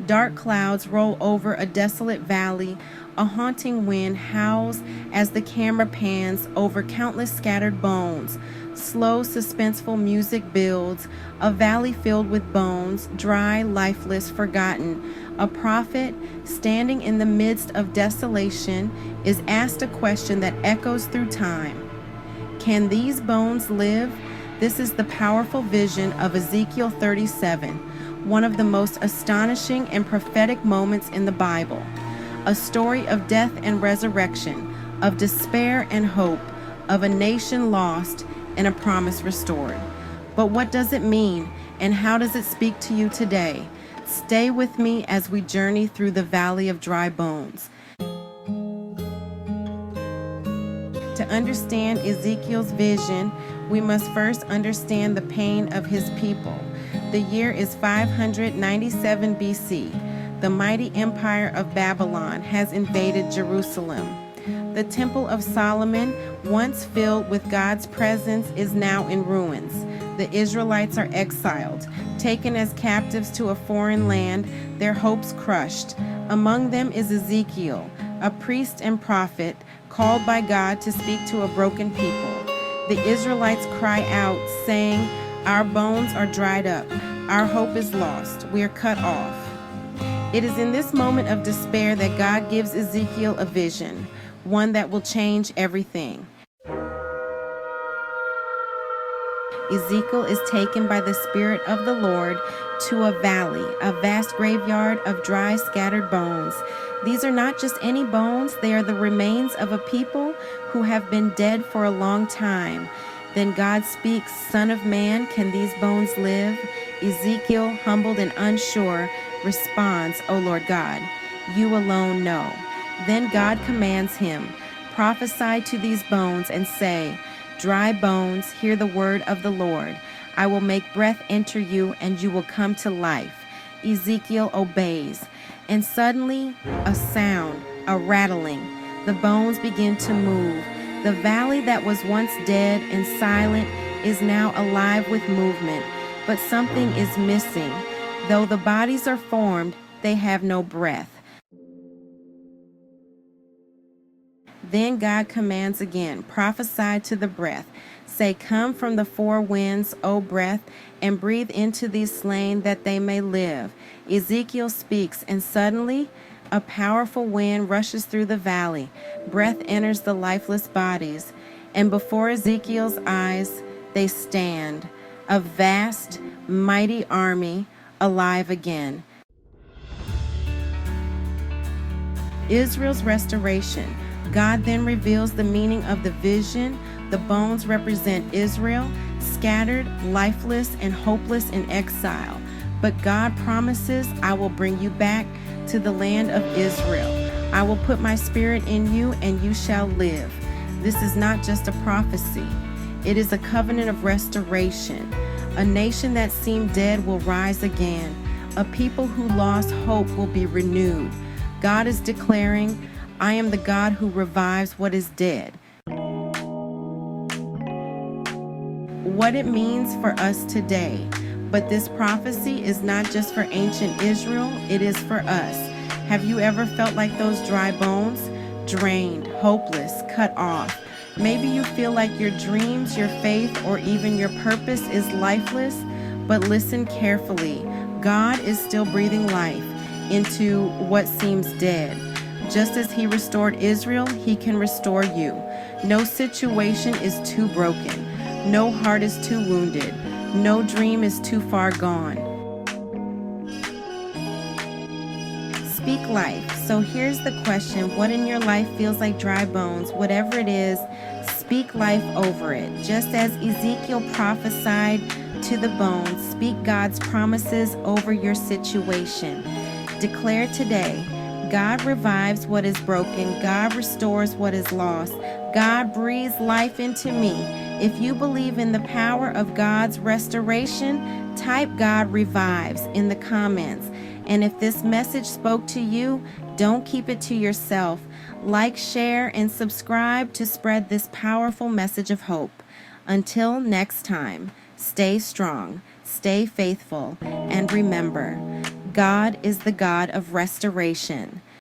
Dark clouds roll over a desolate valley. A haunting wind howls as the camera pans over countless scattered bones. Slow, suspenseful music builds, a valley filled with bones, dry, lifeless, forgotten. A prophet, standing in the midst of desolation, is asked a question that echoes through time. Can these bones live? This is the powerful vision of Ezekiel 37, one of the most astonishing and prophetic moments in the Bible. A story of death and resurrection, of despair and hope, of a nation lost and a promise restored. But what does it mean, and how does it speak to you today? Stay with me as we journey through the valley of dry bones. To understand Ezekiel's vision, we must first understand the pain of his people. The year is 597 BC. The mighty empire of Babylon has invaded Jerusalem. The Temple of Solomon, once filled with God's presence, is now in ruins. The Israelites are exiled, taken as captives to a foreign land, their hopes crushed. Among them is Ezekiel, a priest and prophet called by God to speak to a broken people. The Israelites cry out, saying, "Our bones are dried up. Our hope is lost. We are cut off." It is in this moment of despair that God gives Ezekiel a vision, one that will change everything. Ezekiel is taken by the Spirit of the Lord to a valley, a vast graveyard of dry, scattered bones. These are not just any bones, they are the remains of a people who have been dead for a long time. Then God speaks, "Son of man, can these bones live?" Ezekiel, humbled and unsure, responds, "O Lord God, you alone know." Then God commands him, "Prophesy to these bones and say, 'Dry bones, hear the word of the Lord. I will make breath enter you, and you will come to life.'" Ezekiel obeys, and suddenly a sound, a rattling. The bones begin to move. The valley that was once dead and silent is now alive with movement, but something is missing. Though the bodies are formed, they have no breath. Then God commands again, "Prophesy to the breath. Say, 'Come from the four winds, O breath, and breathe into these slain that they may live.'" Ezekiel speaks, and suddenly a powerful wind rushes through the valley. Breath enters the lifeless bodies, and before Ezekiel's eyes they stand, a vast, mighty army, alive again. Israel's restoration. God then reveals the meaning of the vision. The bones represent Israel, scattered, lifeless, and hopeless in exile. But God promises, "I will bring you back to the land of Israel. I will put my spirit in you, and you shall live." This is not just a prophecy. It is a covenant of restoration. A nation that seemed dead will rise again. A people who lost hope will be renewed. God is declaring, "I am the God who revives what is dead." What it means for us today. But this prophecy is not just for ancient Israel, it is for us. Have you ever felt like those dry bones? Drained, hopeless, cut off. Maybe you feel like your dreams, your faith, or even your purpose is lifeless. But listen carefully. God is still breathing life into what seems dead. Just as He restored Israel, He can restore you. No situation is too broken. No heart is too wounded. No dream is too far gone. Speak life. So here's the question. What in your life feels like dry bones? Whatever it is, speak life over it. Just as Ezekiel prophesied to the bones, speak God's promises over your situation. Declare today, God revives what is broken. God restores what is lost. God breathes life into me. If you believe in the power of God's restoration, type "God revives" in the comments. And if this message spoke to you, don't keep it to yourself. Like, share, and subscribe to spread this powerful message of hope. Until next time, stay strong, stay faithful, and remember, God is the God of restoration.